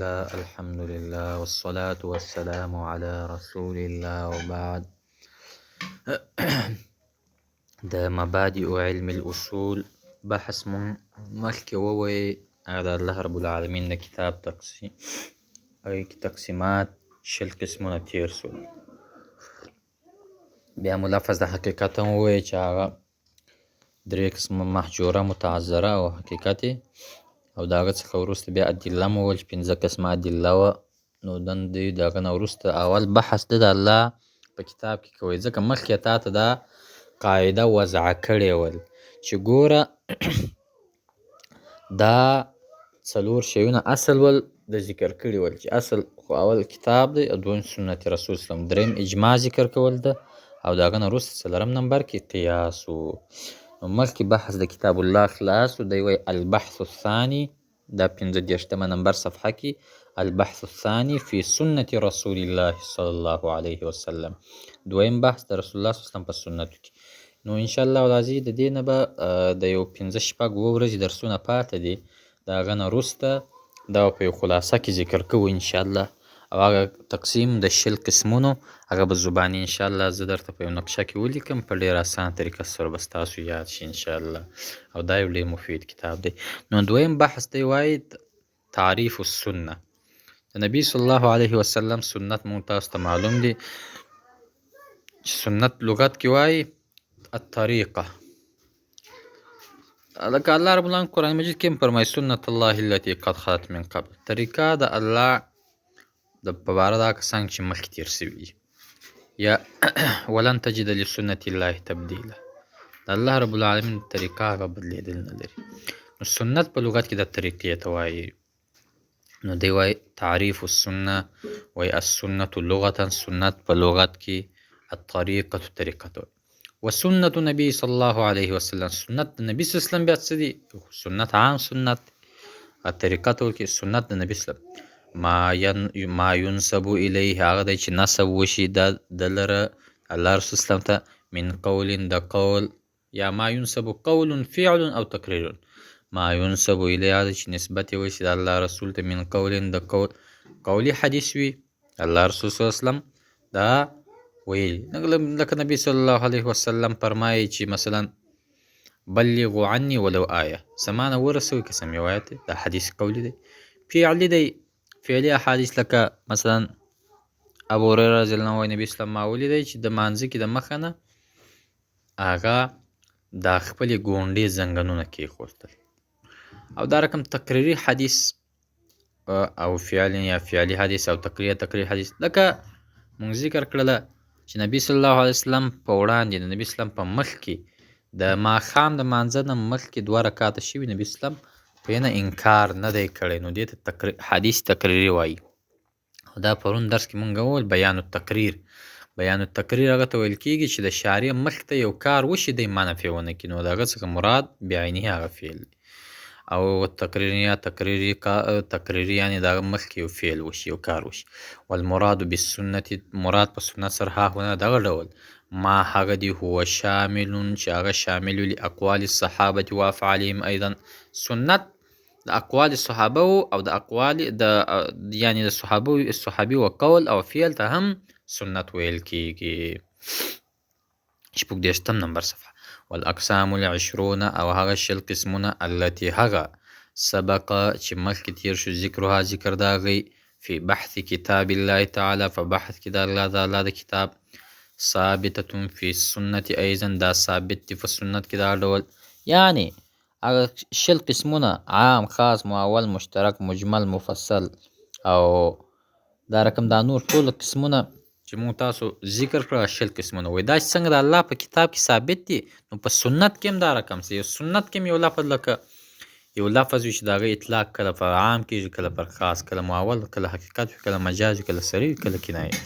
الحمد لله والصلاة والسلام على رسول الله وبعد. د مبادئ علم الاصول بحث مون مخکې ووی هغه د الله رب العالمین د کتاب تقسیمات شل قسمونه تیر سول. بیا مو لفظ د حقیقت هم ووی چې هغه درې قسمه محجوره متعذره او حقیقت او د هغه څخه وروسته بیا ادله مو وویل چې پنځه قسمه ادله وه. نو دن دوی د هغه نه وروسته اول بحث د الله په کتاب کې کوی، ځکه مخکې تا ته دا قاعده وضع کړې ول چې ګوره دا څلور شیونه اصل ول د ذکر کړي ول چې اصل خو اول کتاب دی او دویم سنت رسول سلم، دریم اجماع ذکر کول ده او د هغه نه وروسته څلورم نمبر کې قیاس و. نو مخکې بحث د کتاب الله خلاص و، دی وایي البحث الثاني دا 15 نمبر صفحه کې البحث الثاني في سنة رسول الله صلی الله علیه وسلم، دویم بحث د رسول الله صلی الله علیه وسلم په سنتو کې. نو انشاءالله العزیز د دې نه به د یو 15 ورځې درسونه پاته دي، د هغه نه وروسته دا په یو خلاصه کې ذکر کوو انشاءالله. او هغه تقسیم د شل قسمونو هغه به زباني انشاءالله زه درته په یو نقشه کې ولیکم په ډېر اسانه طریقه سره به ستاسو یاد شي انشاءالله، او دا یو ډېر مفید کتاب دی. نو دویم بحث دی وایي تعریف السنه. د نبی صلی الله علیه وسلم سنت مونږ تاسو ته معلوم دی چې سنت لغت کې وایي الطریقه. لکه الله رب العالمین قرآن مجید کې هم فرمایي سنت الله التي قد خلت من قبل، طریقه د الله د په باره د هغه کسانو چې مخکې تېر سوي دي، یا ولن تجد لسنت الله تبدیلا، د الله رب العالمین طریقه هغه بدلېدل نه لري. نو سنت په لغت کې د طریقې ته وایي. نو دی وایي تعریف السنه وایي السنة لغة، سنت په لغت کې الطریقة طریقه ته وایي. وسنة نبی صلی الله علیه وسلم، سنت د نبی صلی الله علیه وسلم بیا څه دي؟ سنت عام سنت. طریقه ته کې سنت د نبی صلی الله علیه وسلم ما ينسب الیه، هغه دی چې نسب وشي د لره الله رسول اسلام ته من قول د قول، یا ما ينسب قول فعل او تقریر. ما ينسب الیه هغه چې نسبت وشي د الله رسول ته من قول د قول، قولی حدیث وي الله رسول صلی الله علیه وسلم دا ویل. لکه نبی صلی الله علیه وسلم فرمایي چې مثلا بلغوا عني ولو آیه، زمانه ورسوي که سم یو آیت دی، دا حدیث قولی دی. فعلی دی، فعلی احادیث لکه مثلا ابو هریره رضی الله عنه نبی اسلام ما ولیدی چې د مانځه کې د مخه نه هغه دا خپلې ګونډې زنګنونه کېښودل. او دا رقم تقریري حدیث او فعلی حدیث او تقریري حدیث لکه مونږ ذکر کړله چې نبی صلی الله علیه وسلم په وړاندې د نبی اسلام په مخ کې د ماښام د مانځه نه مخکې 2 رکعاته شوي، نبی اسلام په نه انکار نه دی کړی، نو دې ته حدیث تقریري وایي. او دا پرون درس کې مونږ وویل بیان التقریر. بیان التقریر هغه ته ویل کېږي چې د شارع مخې ته یو کار وشي دی ما نفی ونه کړي، نو د هغه څخه مراد بعینه هغه فعل دی. او تقریري یعنې د هغه مخکې یو فعل وشي، یو کار وشي. والمراد بالسنت، مراد په سنت سره هغه دغه ډول ما هغه دی هو شامل چې هغه شامل وي اقوال الصحابه و افعالهم ایضا، سنت د اقوال صحابه او د اقوال یعنی د صحابي و قول او فعل ته هم سنت ویل کېږي. 16 نمبر صفحه. والاقسام العشرون او هغه شل قسمونه التي هغه سبق چې مخکې تیر شو ذکرها ذکر د هغې فی بحث کتاب الله تعالی، فبحث کې د الله د کتاب ثابته فی السنة ایضا، دا ثابت دی په سنت کې دا ډول. یعنی هغه شل قسمونه عام خاص معول مشترک مجمل مفصل او دا رقم دا نور ټول قسمونه چې مونږ تاسو ذکر کړه شل قسمونه وایي. دا چې څنګه د الله په کتاب کې ثابت دي نو په سنت کې هم دا رقم سي. سنت کې هم یو لفظ لکه یو لفظ وي چې د هغه اطلاق کله پر عام کېږي کله پر خاص، کله معول کله حقیقت وي کله مجاز وي کله صریح کله کنایه.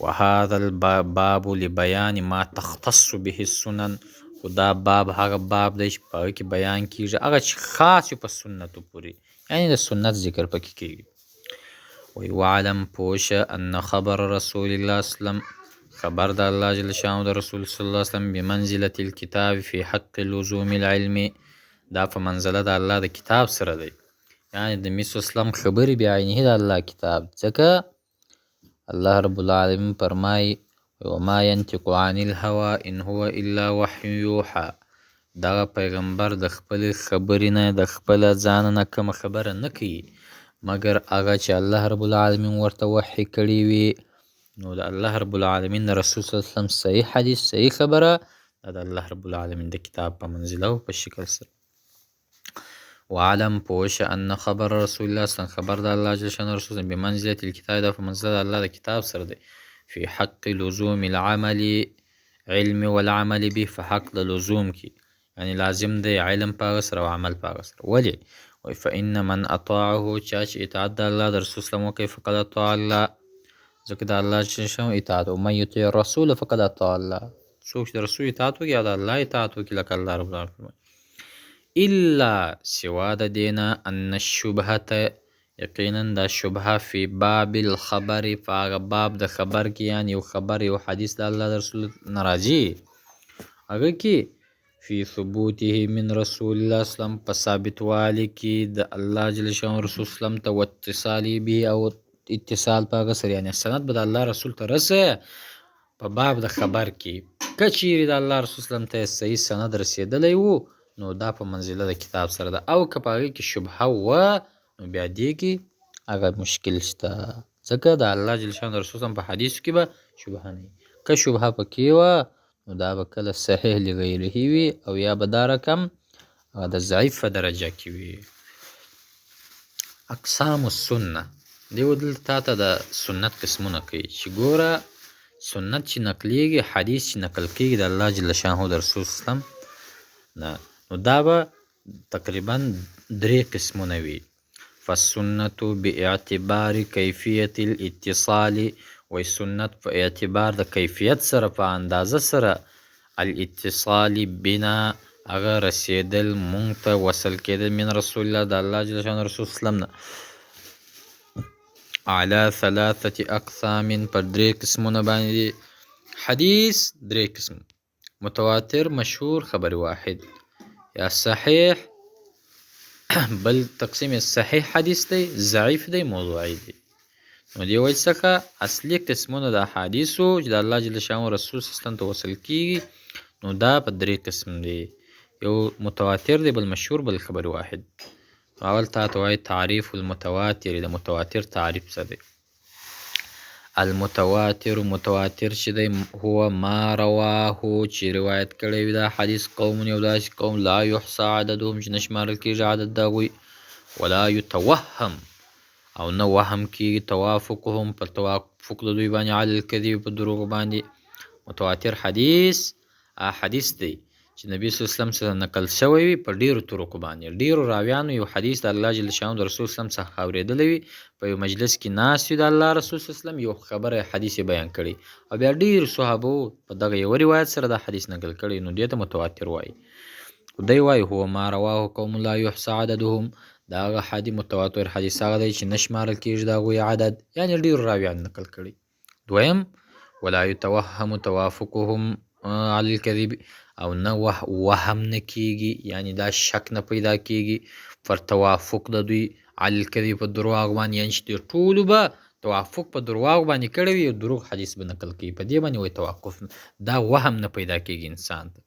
وهذا الباب لبیان ما تختص به السنن، خو دا باب هغه باب دی چې په هغه کې بیان کېږي هغه چې خاص وي په سنتو پورې، یعنې د سنت ذکر پکې کېږي. وی وعلم پوشه ان خبر رسول الله صلی الله علیه وسلم، خبر د الله جل شانه د رسول صلی الله علیه وسلم بمنزلة الكتاب فی حق لزوم العلم، دا په منزله د الله د کتاب سره دی یعنې د نبي صلی الله علیه وسلم خبرې بعینه د الله کتاب. ځکه الله رب العالمین فرمایي وما ینطق عن الهوى ان هو الا وحی یوحى. دغه پیغمبر د خپلې خبرې نه د خپله ځانه نه کومه خبره نه کوي مګر هغه چې الله رب العالمین ورته وحی کړي وي. نو د الله رب العالمین د رسول صلی الله علیه وسلم صحیح حدیث صحیح خبره دا د الله رب العالمین د کتاب په منزله او په شکل سره. وعلم پوشه ان خبر رسول الله صلی الله علیه وسلم خبر د الله جل شانه رسول الله بمنزله الکتاب دا په منزله د الله د کتاب سره دی. فی حق لزوم العمل علم والعمل به په حق د لزوم کې یعنی لازم دی علم په هغه سره او عمل په هغه سره. ولې وایي فإن من اطاعه چا چې اطاعت د الله د رسول صلی الله علیه وسلم وکړي فقد اطاع الله ځکه د الله جل شانه اطاعت او من یطیع الرسول فقد اطاع الله. څوک چې د رسول اطاعت وکړي یا د الله اطاعت وکړي لکه الله رب العالمین الا سوا د دینه ان الشبهه یقینا دا شبهه فی باب الخبر په هغه باب د خبر کې یعنی یو خبر یو حدیث د الله د رسول نه راځي هغه کې فی ثبوته من رسول الله صلی الله علیه وسلم په ثابتوالي کې د الله جل شانه رسول صلی الله علیه وسلم ته واتصالي به او اتصال په هغه سره یعنی سند به د الله رسول ته رسه په باب د خبر کې که چیرې د الله رسول صلی الله علیه وسلم ته صحیح سند رسېدلی و نو دا په منزله د کتاب سره ده. او که په هغې کې شبهه وه نو بیا دې کې هغه مشکل شته ځکه د الله جل شانه رسول صلی په حدیثو کې به شبهه نه وي. که شبهه پکې وه نو دا به کله صحیح لغیره وي او یا به دا رقم د ضعیف په درجه کې وي. اقسام السنه دې دلته تا ته د سنت قسمونه کوي چې ګوره سنت چې نقلیږي حدیث چې نقل کېږي د الله جل شانه د رسول صلی نه نو دا به تقریبا 3 قسمونه وي. فالسنة باعتبار کیفیت الاتصال وی سنت په اعتبار د کیفیت سره په اندازه سره الاتصال بنا هغه رسېدل مونږ ته وصل کېدل من رسول الله د الله جل شانه رسول وسلم نه على 3 اقسام پر 3 قسمونه باندې. حدیث 3 قسم متواتر مشهور خبر واحد یا صحیح بل تقسیم صحیح حدیث دی ضعیف دی موضوعی دی. نو دې وجې څخه اصلي قسمونه د احادیثو چې د الله جل شانه رسول صلی الله علیه وسلم ته وصل کېږي نو دا په 3 قسم دی. یو متواتر دی بل مشهور بل خبر واحد. اول تا ته وایي تعریف المتواتر د متواتر تعریف څه دی. المتواتر متواتر چې دی هو ما رواه چې روایت کړی وي دا حدیث قوم یو داسې قوم لا یحصى عددهم چې نه شمارل کېږي عدد د هغوی ولا یتوهم او نه وهم کېږي توافقهم پر توافق د دوی باندې علی الکذب په دروغو باندې. متواتر حدیث حدیث دی چې نبی صلی الله علیه وسلم څخه نقل شوی وي په ډېرو طرقو باندې ډېرو راویانو یو حدیث د الله جل شانه د رسول صلی الله علیه وسلم څخه اورېدلی وي په یو مجلس کې ناست وي د الله رسول صلی الله علیه وسلم یو خبره حدیث بیان کړي او بیا ډېرو صحابو په دغه یو روایت سره دا حدیث نقل کړی نو دې ته متواتر وایي. دی وایي هو ما رواه قوم لا یحصى عددهم دا هغه حدیث متواتر حدیث هغه دی چې نه شمارل کېږي د هغوی عدد یعنې ډېرو راویان نقل کړي. دویم ولا یتوهم توافقهم علی الکذب او نه وهم نه کېږي یعنی دا شک نه پیدا کېږي پر توافق د دوی علی الکذب په درواغ باندې یعنې چې دوی ټولو به توافق په درواغ باندې کړی وي او دروغ حدیث به نقل کوي په دې باندې وایي توقف دا وهم نه پیدا کېږي انسان ته.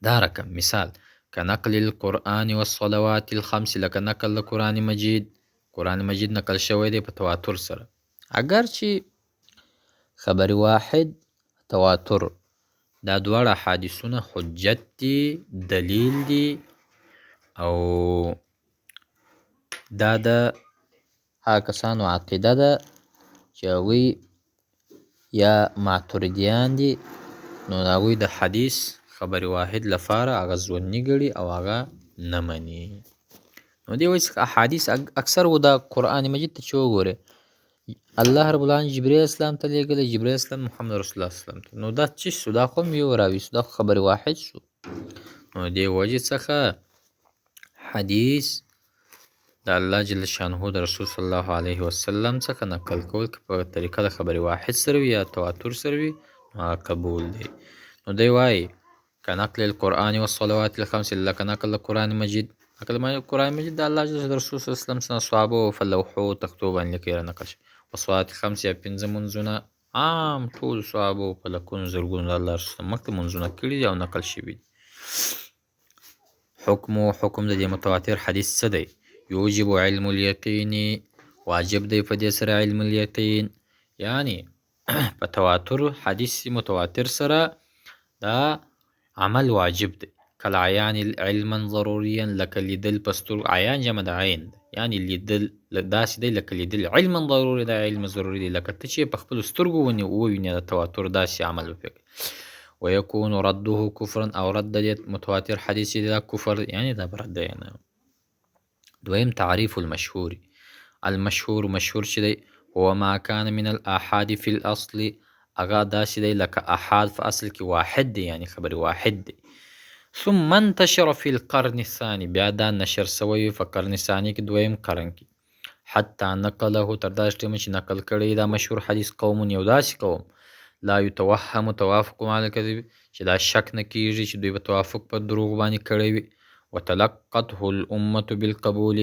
دا رقم مثال كنقل القرآن والصلوات الخمس لکه نقل د قرآن مجید نقل شوی دی په تواتر سره اگر چې خبر واحد تواتر دا دواړه حدیثونه حجت دي دلیل دي او دا د هغه کسانو عقیده ده چې هغوی یا معترضیان دي نو هغوی د حدیث خبر واحد لپاره هغه ظني ګڼي او هغه نه مني. نو دې وجې څخه احادیث اکثر و د قرآن مجید ته چې وګورې الله رب العالمین جبرئیل اسلام ته لېږلی جبرئیل اسلام محمد رسول الله اسلام ته نو دا څه شو دا خو هم یو راوي شو دا خو خبر واحد شو. نو دې وجې څخه حدیث د الله جل شانه د رسول صلی الله علیه وسلم څخه نقل کول که په طریقه د خبر واحد سره وي یا تواتر سره وي قبول دی. نو دی وایي كنقل القرآن والصلوات الخمس لکه نقل د قرآن مجید لکه قرآن مجید د الله جل د رسول صلی الله علیه وسلم څخه صحابو په لوحو تختو باندې لیکلي نقل شوي. وصلات 5 یا 5 منځونه عام ټولو صحابو په لکونو زرګونو د الله رسول مخکې منځونه کړي دي او نقل شوي دي. حکم د دې متواتر حدیث څه دی؟ یوجب علم الیقین، واجب دی په دې سره علم الیقین، یعنی په تواتر حدیث متواتر سره دا عمل واجب دی. کله عیان علما ضروریا، لکه لیدل په سترګو، عیان جمع د عین دی، یعنی لیدل داسې دی لکه لیدل علما ضروري دی، علم ضروري دی، لکه ته چې په خپلو سترګو ووینې د تواتر داسې عمل وکړي. ويكون رده كفرا او رد دې متواتر حدیث دا کفر یعنی دا برد دی نه. دویم تعریف المشهور. المشهور چې دی هو ما كان من الآحاد في الاصل، اغا داسې دی لکه احاد په اصل کې واحد دی، یعنی خبر واحد دی. ثم انتشر في القرن الثاني، بیا دا نشر سوی په قرن ثانی کې دویم قرن کې. حتی نقله تر دا ټیمه چې نقل کړی دا مشهور حدیث قوم یو داسې قوم لا یتوهم توافق مع الکذب، چې دا شک نه کیږي چې دوی به توافق په دروغ باندې کړی وي. وتلقته الامه بالقبول،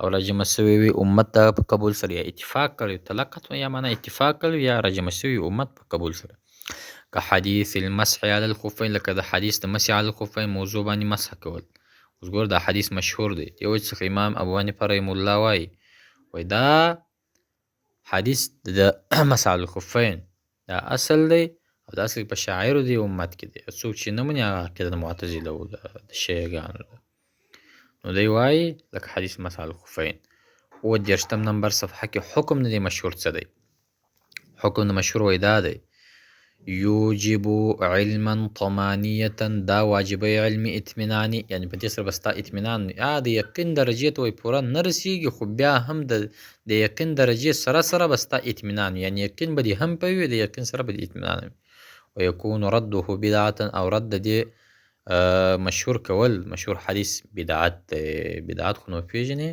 او رجمه سوی وي امت ته په قبول سره، یا اتفاق کړی. تلقت یا معنا اتفاق کړی، یا رجمه سوی امت په قبول سره. که حدیث المسح علی الخفین، لکه د حدیث د مسح علی الخفین موضوع باندې مسح کول. اوس ګور دا حدیث مشهور دی، یو څخه امام ابو حنیفه رحم الله وایي دا حدیث د مسح علی الخفین دا اصل دی، او دا اصل په شاعرو دی امت کې دی. څوک چې نه مني هغه عقیده د معتزله او د شیعهګانو ده. نو دی وایي لکه حدیث مسح علی الخفین. 30 نمبر صفحه کې حکم د مشهور څه دی؟ حکم د مشهور وایي دا دی یوجب علما طمانیه، دا واجبه علم اطمینانی، یعنی په دې سره به ستا اطمینان د یقین درجې ته وایي پوره نه رسېږي، خو بیا هم د یقین درجې سره به ستا اطمینان، یعنی یقین به دې هم په وي، د یقین سره به دې اطمینان وي. ویکون رده بدعتا، او رد د دې مشهور کول، مشهور حدیث بدعت دی. بدعت خو نو پېژنې،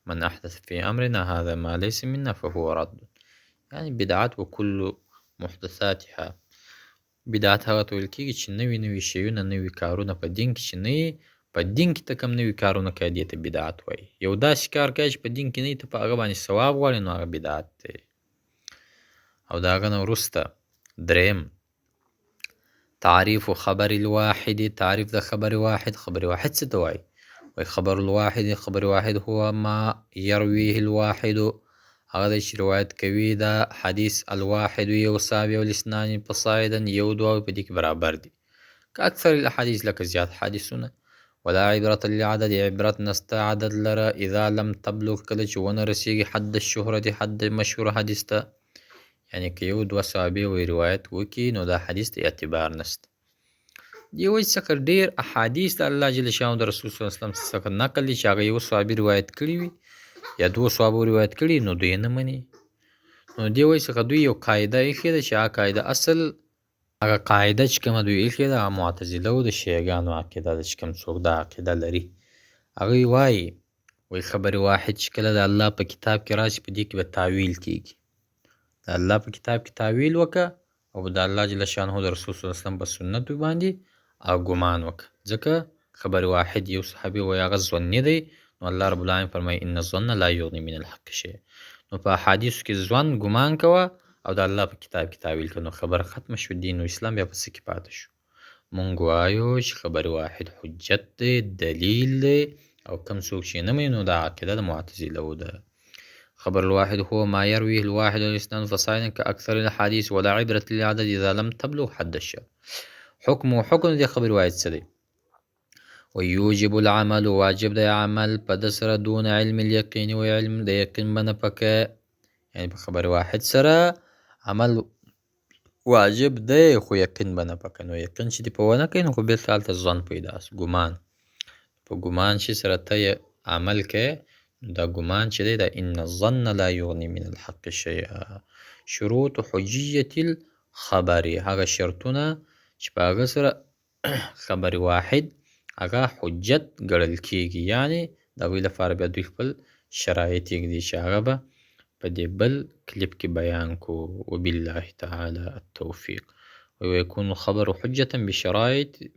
من احدث فی امرنا هذا ما لیس منا فهو رد، یعنی بدعت وکل محدثاتها. بدعت هغه ته ویل کېږي چې نوي شیونه، نوي کارونه په دین کې چې نه وي، په دین کې ته کوم نوي کارونه کوې دې ته بدعت وایي. یو داسې کار کوې چې په دین کې نه وي، ته په هغه باندې ثواب غواړې، نو هغه بدعت دی. او د هغه نه وروسته دریم تعریف خبر الواحد، تعریف د خبر واحد. خبر واحد څه ته وایي؟ وایي خبر الواحد، خبر واحد هو ما یرویه الواحد، هغه دی چې روایت کوي دا حدیث الواحد یو صحابي او الاثنان فصاعدا، یو دوه په دې کې برابر دي. که اکثر الاحادیث لکه زیات حدیثونه. ولا عبرت للعدد، عبرت نسته عدد لره اذا لم تبلغ، کله چې ونه رسیږي حد الشهرت، حد مشهور حدیث ته، یعنی که یو دوه صحابي وی روایت وکړي نو دا حدیث ته اعتبار نسته. دې وجې څخه ډېر احادیث د الله جل شانه د رسول صلی الله علیه وسلم څخه نقل دي چې هغه یو صحابي روایت کړي وي یا دوه صحابو روایت کړي، نو دوی نه مني. نو دې وجې څخه دوی یو قاعده ایښې ده چې هغه قاعده اصل، هغه قاعده چې کومه دوی ایښې ده، هغه معتزله او د شیعهګانو عقیده ده چې کوم څوک دا عقیده لري. هغوی وایي خبر واحد چې کله د الله په کتاب کې راشي، په دې کې به تاویل کېږي. د الله په کتاب کې تاویل وکړه، او د الله جل شانه د رسول صلی الله علیه وسلم په سنتو باندې او ګمان وکړه. ځکه خبر واحد یو صحابي وایي هغه ظني دی، نو الله رب العالمین فرمایي ان الظن لا یغني من الحق شیئا. نو په احادیثو کې ظن ګمان کوه او د الله په کتاب کې تاویل کوه، نو خبره ختمه شو، دین او اسلام بیا په څه کې پاتې شو. مونږ وایو چې خبر واحد حجت دی، دلیل دی، او کم څوک چې نه مني نو دا عقیده د معتزله ده. خبر الواحد هو ما يرويه الواحد والاثنان فصاعدا كأكثر الأحاديث، ولا عبرة للعدد إذا لم تبلغ حد الشر. حکم دې خبر واحد څه دی؟ ويوجب العمل، واجب دی عمل په د سره دون علم اليقین، و علم د یقین بنه پکې، یعنی په خبر واحد سره عمل واجب دی خو یقین بنه پکې. نو یقین چې دی په ونه کوي، نو خو بېرته هلته ظن پیدا شي، ګمان. په ګمان چې سره ته عمل کوې، دا ګمان چې دی دا ان الظن لا یغني من الحق شیئا. شروط حجیت الخبر، هغه شرطونه چې په هغه سره خبر واحد هغه حجت ګڼل کېږي، یعنی د هغوی لپاره بیا دوی خپل شرایط یږدي چې هغه به په دې بل کلیپ کې بیان کو. وبالله تعالی التوفیق. ويكون الخبر حجة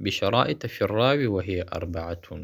بشرائط في الراوي وهي 4.